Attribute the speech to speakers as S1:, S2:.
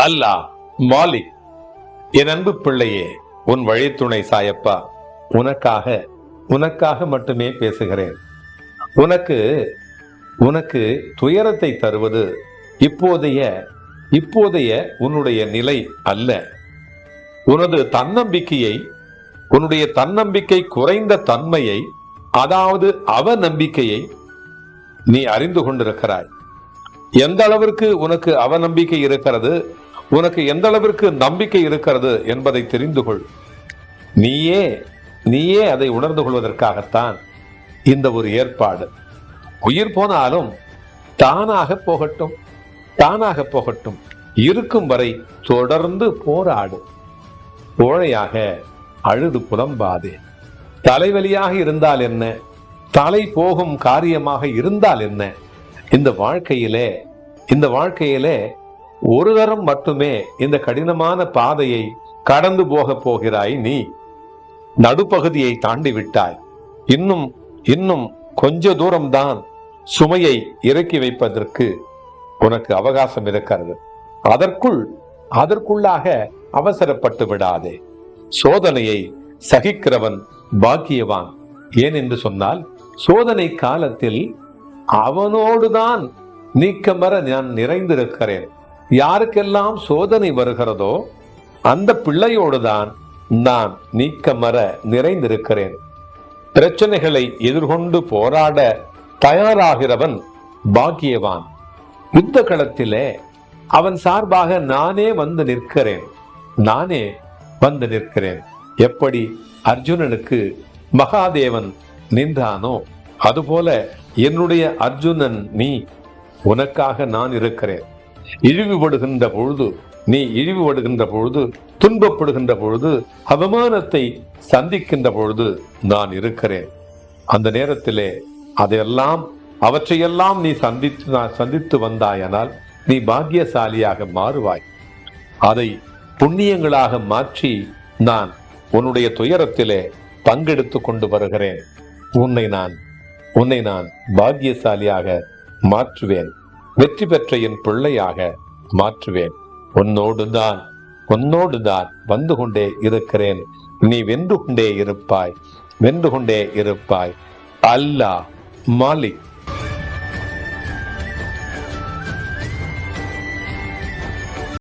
S1: அல்லாஹ் மாலிக். என் அன்பு பிள்ளையே, உன் வழித்துணை சாயப்பா உனக்காக மட்டுமே பேசுகிறேன். உனக்கு துயரத்தை தருவது இப்போதைய உன்னுடைய நிலை அல்ல. உன்னுடைய தன்னம்பிக்கை குறைந்த தன்மையை, அதாவது அவநம்பிக்கையை நீ அறிந்து கொண்டிருக்கிறாய். எந்த அளவிற்கு உனக்கு அவநம்பிக்கை இருக்கிறது, உனக்கு எந்த அளவிற்கு நம்பிக்கை இருக்கிறது என்பதை தெரிந்து கொள். நீயே அதை உணர்ந்து கொள்வதற்காகத்தான் இந்த ஒரு ஏற்பாடு. உயிர் போனாலும் தானாக போகட்டும், இருக்கும் வரை தொடர்ந்து போராடு. கோழையாக அழுது புலம்பாதே. தலைவலியாக இருந்தால் என்ன, தலை போகும் காரியமாக இருந்தால் என்ன, இந்த வாழ்க்கையிலே ஒரு தரம் மட்டுமே இந்த கடினமான பாதையை கடந்து போகிறாய். நீ நடுப்பகுதியை தாண்டி விட்டாய். இன்னும் கொஞ்ச தூரம்தான் சுமையை இறக்கி வைப்பதற்கு உனக்கு அவகாசம் இருக்கிறது. அதற்குள்ளாக அவசரப்பட்டு விடாதே. சோதனையை சகிக்கிறவன் பாக்கியவான். ஏன் என்று சொன்னால், சோதனை காலத்தில் அவனோடுதான் நீக்கமர நான் நிறைந்திருக்கிறேன். யாருக்கெல்லாம் சோதனை வருகிறதோ அந்த பிள்ளையோடுதான் நான் நீக்கமர நிறைந்திருக்கிறேன். பிரச்சனைகளை எதிர்கொண்டு போராட தயாராகிறவன் பாக்கியவான். யுத்த களத்திலே அவன் சார்பாக நானே வந்து நிற்கிறேன். எப்படி அர்ஜுனனுக்கு மகாதேவன் நின்றானோ அதுபோல என்னுடைய அர்ஜுனன் நீ. உனக்காக நான் இருக்கிறேன். இழிவுபடுகின்ற பொழுது, துன்பப்படுகின்ற பொழுது, அவமானத்தை சந்திக்கின்ற பொழுது நான் இருக்கிறேன். அந்த நேரத்திலே அவற்றையெல்லாம் நீ சந்தித்து வந்தாயானால் நீ பாக்கியசாலியாக மாறுவாய். அதை புண்ணியங்களாக மாற்றி நான் உன்னுடைய துயரத்திலே பங்கெடுத்து கொண்டு வருகிறேன். உன்னை நான் பாக்கியசாலியாக மாற்றுவேன். வெற்றி பெற்ற என் பிள்ளையாக மாற்றுவேன். உன்னோடுதான் வந்து கொண்டே இருக்கிறேன். நீ வென்று கொண்டே இருப்பாய். அல்லாஹ் மாலிக்.